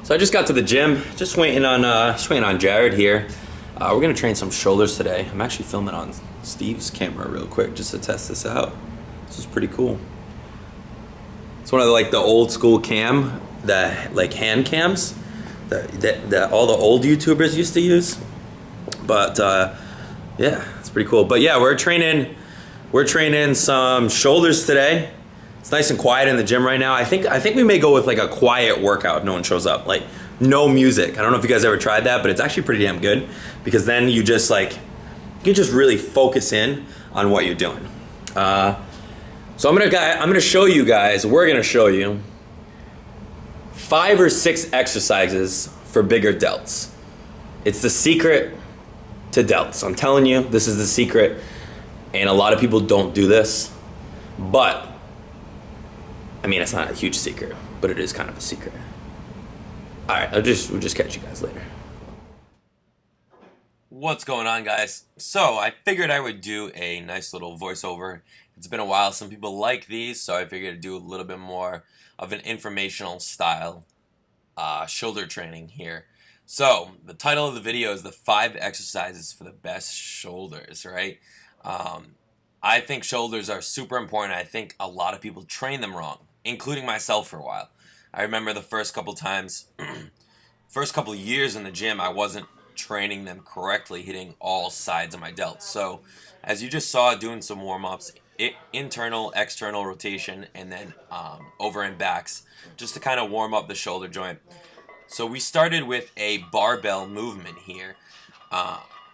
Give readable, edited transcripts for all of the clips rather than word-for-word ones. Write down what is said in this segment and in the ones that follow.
So I just got to the gym, just waiting on Jared here. We're gonna train some shoulders today. I'm actually filming on Steve's camera real quick just to test this out. This is pretty cool. It's one of the old school cam, the hand cams that all the old YouTubers used to use. But yeah, it's pretty cool. But yeah, we're training some shoulders today. It's nice and quiet in the gym right now. I think we may go with like a quiet workout if no one shows up. Like no music. I don't know if you guys ever tried that, but it's actually pretty damn good because then you just really focus in on what you're doing. So I'm gonna show you guys. We're gonna show you 5 or 6 exercises for bigger delts. It's the secret to delts. I'm telling you, this is the secret, and a lot of people don't do this, but I mean, it's not a huge secret, but it is kind of a secret. All right, we'll just catch you guys later. What's going on, guys? So I figured I would do a nice little voiceover. It's been a while. Some people like these, so I figured to do a little bit more of an informational style shoulder training here. So the title of the video is the 5 exercises for the best shoulders, right? I think shoulders are super important. I think a lot of people train them wrong, including myself for a while. I remember the first couple years in the gym, I wasn't training them correctly, hitting all sides of my delts. So as you just saw, doing some warm-ups, internal, external rotation, and then over and backs, just to kind of warm up the shoulder joint. So we started with a barbell movement here.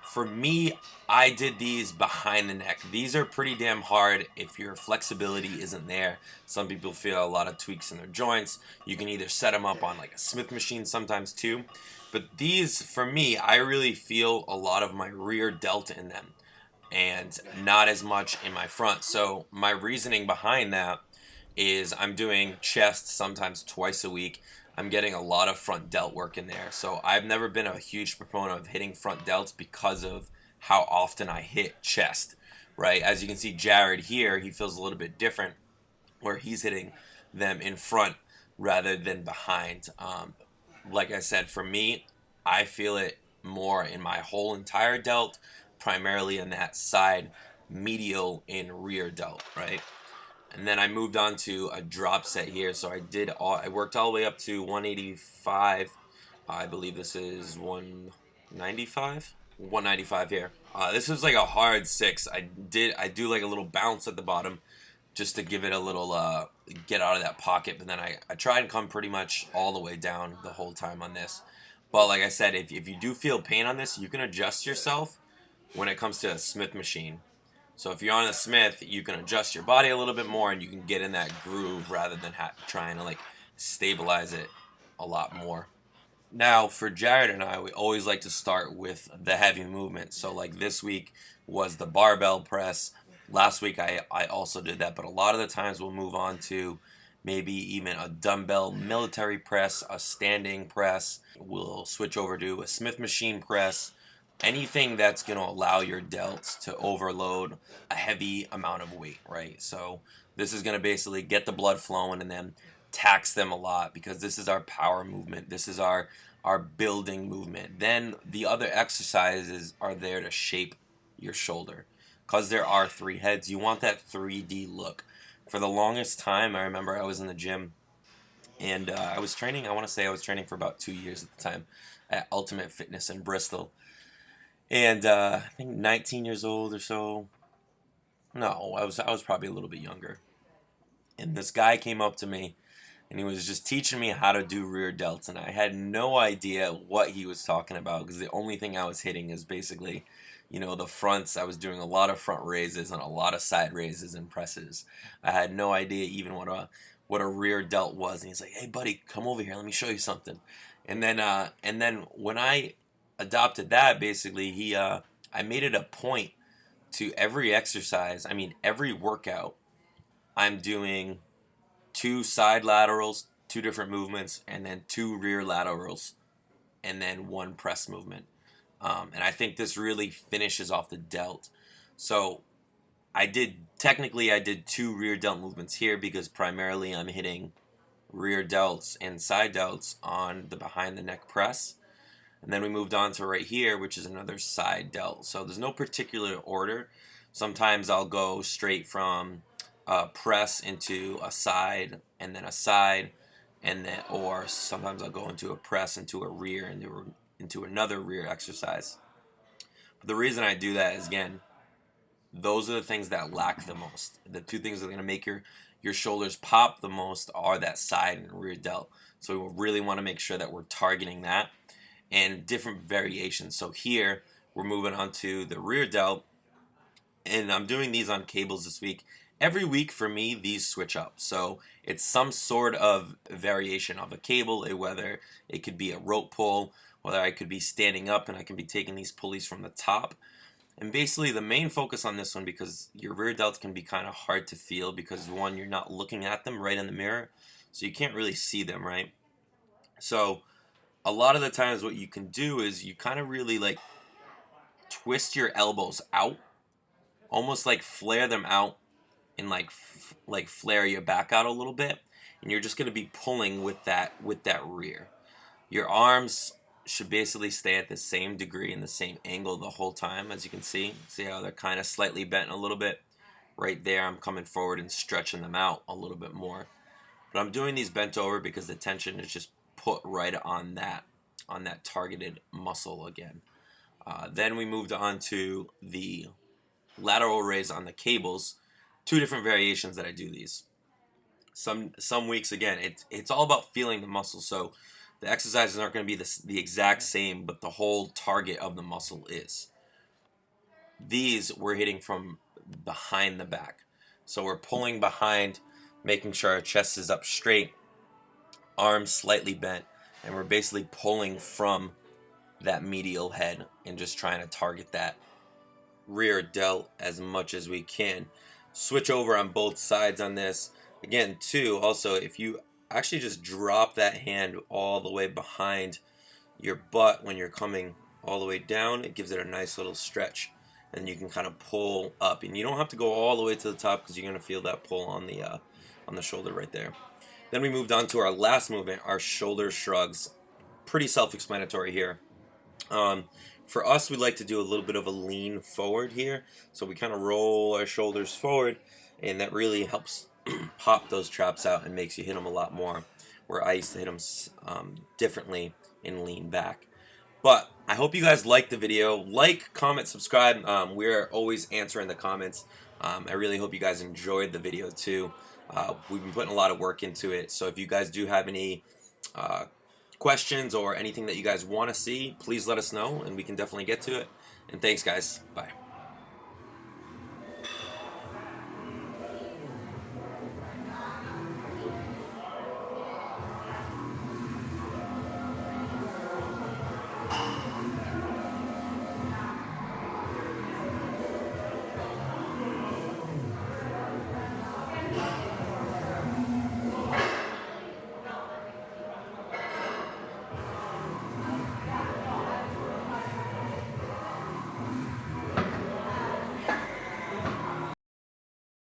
For me, I did these behind the neck. These are pretty damn hard if your flexibility isn't there. Some people feel a lot of tweaks in their joints. You can either set them up on like a Smith machine sometimes too. But these, for me, I really feel a lot of my rear delt in them and not as much in my front. So my reasoning behind that is I'm doing chest sometimes twice a week. I'm getting a lot of front delt work in there. So I've never been a huge proponent of hitting front delts because of how often I hit chest, right? As you can see, Jared here, he feels a little bit different where he's hitting them in front rather than behind. Like I said, for me, I feel it more in my whole entire delt, primarily in that side medial and rear delt, right? And then I moved on to a drop set here. So I worked all the way up to 185. I believe this is 195. 195 here. This was like a hard 6. I do like a little bounce at the bottom just to give it a little get out of that pocket. But then I try and come pretty much all the way down the whole time on this. But like I said, if you do feel pain on this, you can adjust yourself when it comes to a Smith machine. So if you're on a Smith, you can adjust your body a little bit more and you can get in that groove rather than trying to like stabilize it a lot more. Now for Jared and I, we always like to start with the heavy movement. So like this week was the barbell press. Last week I also did that, but a lot of the times we'll move on to maybe even a dumbbell military press, a standing press. We'll switch over to a Smith machine press. Anything that's going to allow your delts to overload a heavy amount of weight, right? So this is going to basically get the blood flowing and then tax them a lot because this is our power movement. This is our building movement. Then the other exercises are there to shape your shoulder because there are 3 heads. You want that 3D look. For the longest time, I remember I was in the gym and I was training for about 2 years at the time at Ultimate Fitness in Bristol. And I think 19 years old or so. No, I was probably a little bit younger. And this guy came up to me, and he was just teaching me how to do rear delts. And I had no idea what he was talking about because the only thing I was hitting is basically, the fronts. I was doing a lot of front raises and a lot of side raises and presses. I had no idea even what a rear delt was. And he's like, "Hey, buddy, come over here. Let me show you something." And then when I adopted that, basically I made it a point to every exercise, every workout, I'm doing 2 side laterals, 2 different movements, and then 2 rear laterals, and then 1 press movement. And I think this really finishes off the delt. So I did 2 rear delt movements here because primarily I'm hitting rear delts and side delts on the behind the neck press. And then we moved on to right here, which is another side delt. So there's no particular order. Sometimes I'll go straight from a press into a side, and then a side, and then, or sometimes I'll go into a press, into a rear, into another rear exercise. But the reason I do that is, again, those are the things that lack the most. The two things that are going to make your shoulders pop the most are that side and rear delt. So we really want to make sure that we're targeting that, and different variations. So here we're moving on to the rear delt, and I'm doing these on cables this week. Every week for me, these switch up. So it's some sort of variation of a cable, whether it could be a rope pull, whether I could be standing up and I can be taking these pulleys from the top. And basically the main focus on this one, because your rear delts can be kind of hard to feel, because one, you're not looking at them right in the mirror, so you can't really see them, right? So a lot of the times what you can do is you kind of really like twist your elbows out, almost like flare them out, and like flare your back out a little bit, and you're just going to be pulling with that rear. Your arms should basically stay at the same degree and the same angle the whole time. As you can see how they're kind of slightly bent a little bit right there. I'm coming forward and stretching them out a little bit more, but I'm doing these bent over because the tension is just put right on that targeted muscle again. Then we moved on to the lateral raise on the cables. Two different variations that I do these. Some weeks, again, it's all about feeling the muscle. So the exercises aren't going to be the exact same, but the whole target of the muscle is. These we're hitting from behind the back. So we're pulling behind, making sure our chest is up straight, arms slightly bent, and we're basically pulling from that medial head and just trying to target that rear delt as much as we can. Switch over on both sides on this. Again, too, also, if you actually just drop that hand all the way behind your butt when you're coming all the way down, it gives it a nice little stretch, and you can kind of pull up. And you don't have to go all the way to the top, because you're going to feel that pull on the shoulder right there. Then we moved on to our last movement, our shoulder shrugs. Pretty self-explanatory here. For us, we like to do a little bit of a lean forward here. So we kind of roll our shoulders forward, and that really helps pop those traps out and makes you hit them a lot more, where I used to hit them differently and lean back. But I hope you guys liked the video. Like, comment, subscribe. We're always answering the comments. I really hope you guys enjoyed the video too. We've been putting a lot of work into it. So if you guys do have any questions or anything that you guys want to see, please let us know, and we can definitely get to it. And thanks, guys. Bye.